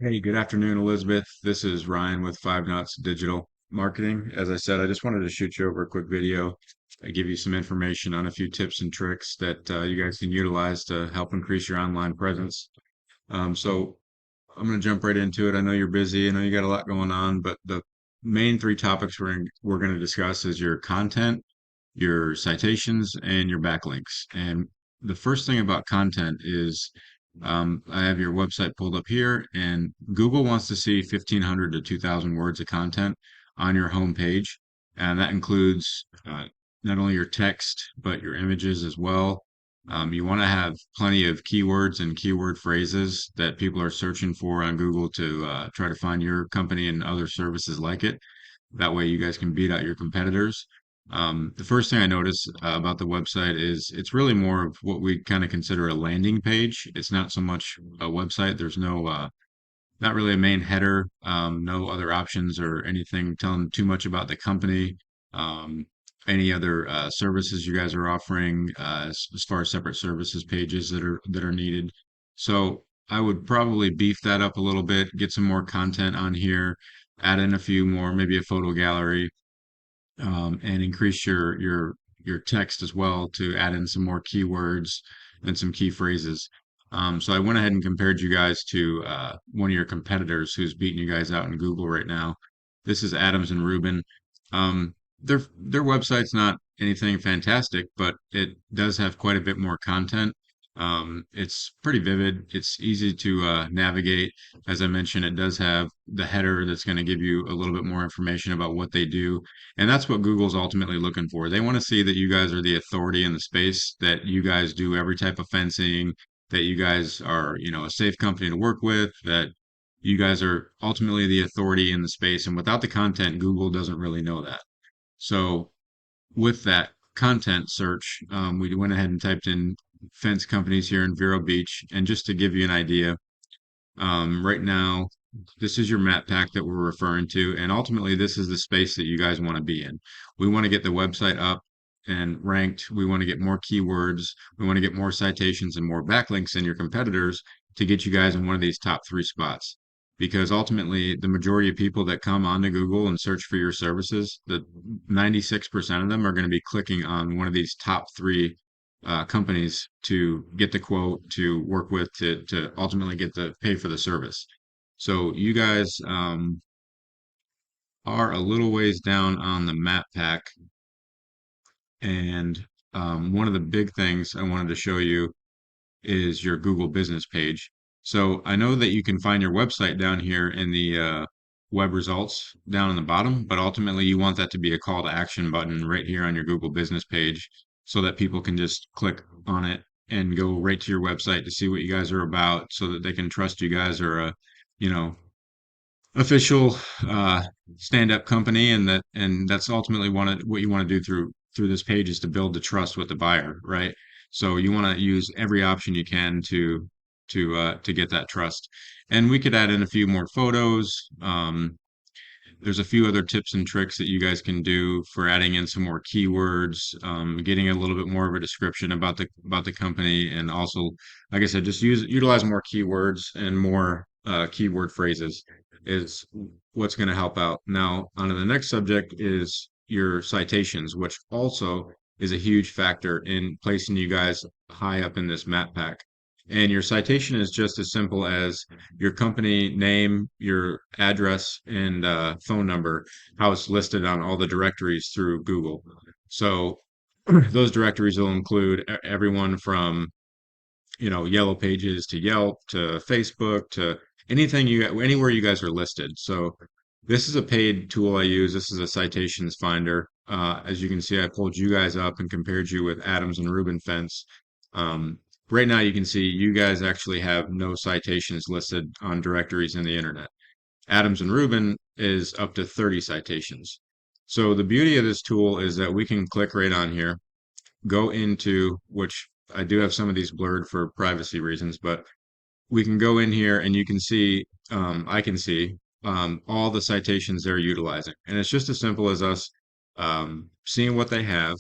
Hey, good afternoon, Elizabeth. This is Ryan with Five Knots Digital Marketing. As I said, I just wanted to shoot you over a quick video. I give you some information on a few tips and tricks that you guys can utilize to help increase your online presence. So I'm going to jump right into it. I know you're busy. I know you got a lot going on, but the main three topics we're going to discuss is your content, your citations, and your backlinks. And the first thing about content is I have your website pulled up here, and Google wants to see 1,500 to 2,000 words of content on your homepage. And that includes not only your text, but your images as well. You want to have plenty of keywords and keyword phrases that people are searching for on Google to try to find your company and other services like it. That way, you guys can beat out your competitors. The first thing I notice about the website is it's really more of what we kind of consider a landing page. It's not so much a website. There's not really a main header, no other options or anything telling too much about the company, um, any other services you guys are offering, as far as separate services pages that are needed. So I would probably beef that up a little bit, get some more content on here, add in a few more, maybe a photo gallery, and increase your text as well to add in some more keywords and some key phrases. So I went ahead and compared you guys to one of your competitors who's beating you guys out in Google right now. This is Adams and Rubin. Their website's not anything fantastic, but it does have quite a bit more content. It's pretty vivid. It's easy to navigate. As I mentioned, it does have the header that's going to give you a little bit more information about what they do. And that's what Google's ultimately looking for. They want to see that you guys are the authority in the space, that you guys do every type of fencing, that you guys are, a safe company to work with, that you guys are ultimately the authority in the space. And without the content, Google doesn't really know that. So with that content search, we went ahead and typed in fence companies here in Vero Beach. And just to give you an idea, right now, this is your map pack that we're referring to, and ultimately, this is the space that you guys want to be in. We want to get the website up and ranked. We want to get more keywords. We want to get more citations and more backlinks than your competitors to get you guys in one of these top three spots. Because ultimately, the majority of people that come onto Google and search for your services, the 96% of them are going to be clicking on one of these top three companies to get the quote, to work with, to ultimately get the pay for the service. So you guys are a little ways down on the map pack, and one of the big things I wanted to show you is your Google business page. So I know that you can find your website down here in the web results down on the bottom, but ultimately you want that to be a call to action button right here on your Google business page so that people can just click on it and go right to your website to see what you guys are about so that they can trust you guys are a, you know, official stand-up company, and that's ultimately what you want to do through this page is to build the trust with the buyer, right? So you want to use every option you can to get that trust. And we could add in a few more photos. There's a few other tips and tricks that you guys can do for adding in some more keywords, getting a little bit more of a description about the company, and also, like I said, just utilize more keywords and more keyword phrases is what's going to help out. Now, on to the next subject is your citations, which also is a huge factor in placing you guys high up in this map pack. And your citation is just as simple as your company name, your address, and phone number, how it's listed on all the directories through Google. So those directories will include everyone from, Yellow Pages to Yelp to Facebook to anywhere you guys are listed. So this is a paid tool I use. This is a citations finder. As you can see, I pulled you guys up and compared you with Adams and Rubin Fence. Um, right now, you can see you guys actually have no citations listed on directories in the internet. Adams and Rubin is up to 30 citations. So the beauty of this tool is that we can click right on here, go into, which I do have some of these blurred for privacy reasons, but we can go in here and you can see, I can see all the citations they're utilizing. And it's just as simple as us seeing what they have.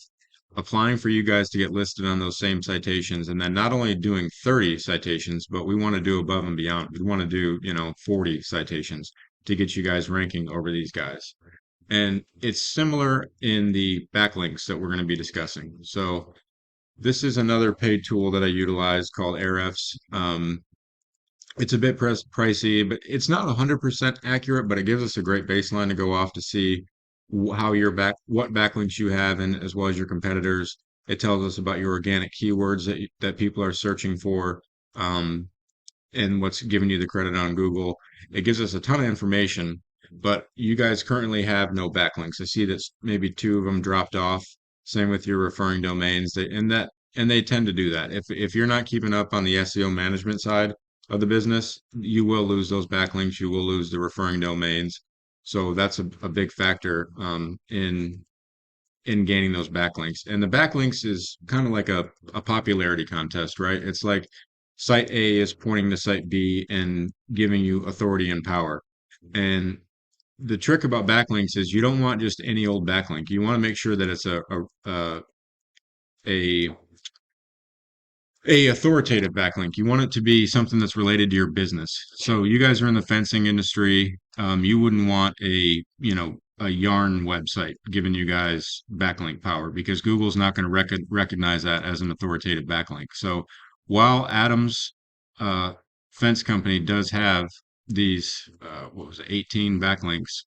applying for you guys to get listed on those same citations, and then not only doing 30 citations, but we want to do above and beyond. We want to do, 40 citations to get you guys ranking over these guys. And it's similar in the backlinks that we're going to be discussing. So this is another paid tool that I utilize called Ahrefs. It's a bit pricey, but it's not 100% accurate, but it gives us a great baseline to go off to see how what backlinks you have, and as well as your competitors. It tells us about your organic keywords that people are searching for, um, and what's giving you the credit on Google. It gives us a ton of information, but you guys currently have no backlinks. I see that maybe two of them dropped off. Same with your referring domains. They tend to do that. If you're not keeping up on the SEO management side of the business, you will lose those backlinks. You will lose the referring domains. So that's a big factor in gaining those backlinks. And the backlinks is kind of like a popularity contest, right? It's like site A is pointing to site B and giving you authority and power. And the trick about backlinks is you don't want just any old backlink. You want to make sure that it's a a authoritative backlink. You want it to be something that's related to your business. So you guys are in the fencing industry. You wouldn't want a yarn website giving you guys backlink power, because Google's not going to recognize that as an authoritative backlink. So while Adams uh, Fence Company does have these, what was it, 18 backlinks,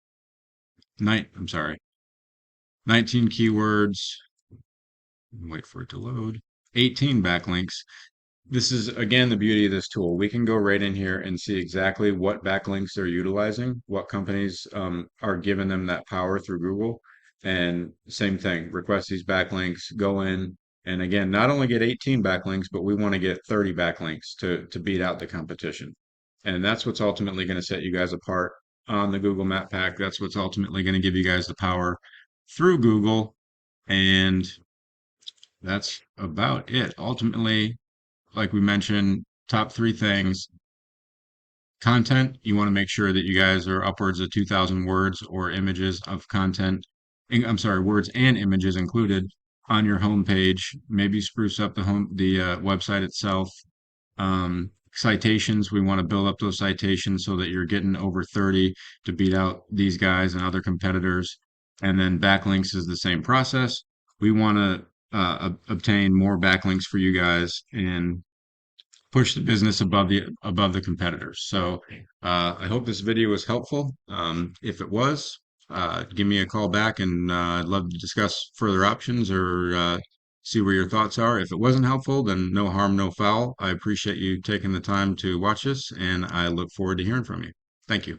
I'm sorry, 19 keywords, wait for it to load, 18 backlinks. This is again the beauty of this tool. We can go right in here and see exactly what backlinks they're utilizing, what companies are giving them that power through Google. And same thing, request these backlinks, go in, and again, not only get 18 backlinks, but we want to get 30 backlinks to beat out the competition. And that's what's ultimately going to set you guys apart on the Google Map Pack. That's what's ultimately going to give you guys the power through Google. And that's about it. Ultimately, like we mentioned, top three things. Content, you want to make sure that you guys are upwards of 2,000 words or images of content. I'm sorry, words and images included on your homepage. Maybe spruce up the website itself. Citations, we want to build up those citations so that you're getting over 30 to beat out these guys and other competitors. And then backlinks is the same process. We want to obtain more backlinks for you guys and push the business above the competitors. So I hope this video was helpful. If it was, give me a call back, and I'd love to discuss further options or see where your thoughts are. If it wasn't helpful, then no harm, no foul. I appreciate you taking the time to watch this, and I look forward to hearing from you. Thank you.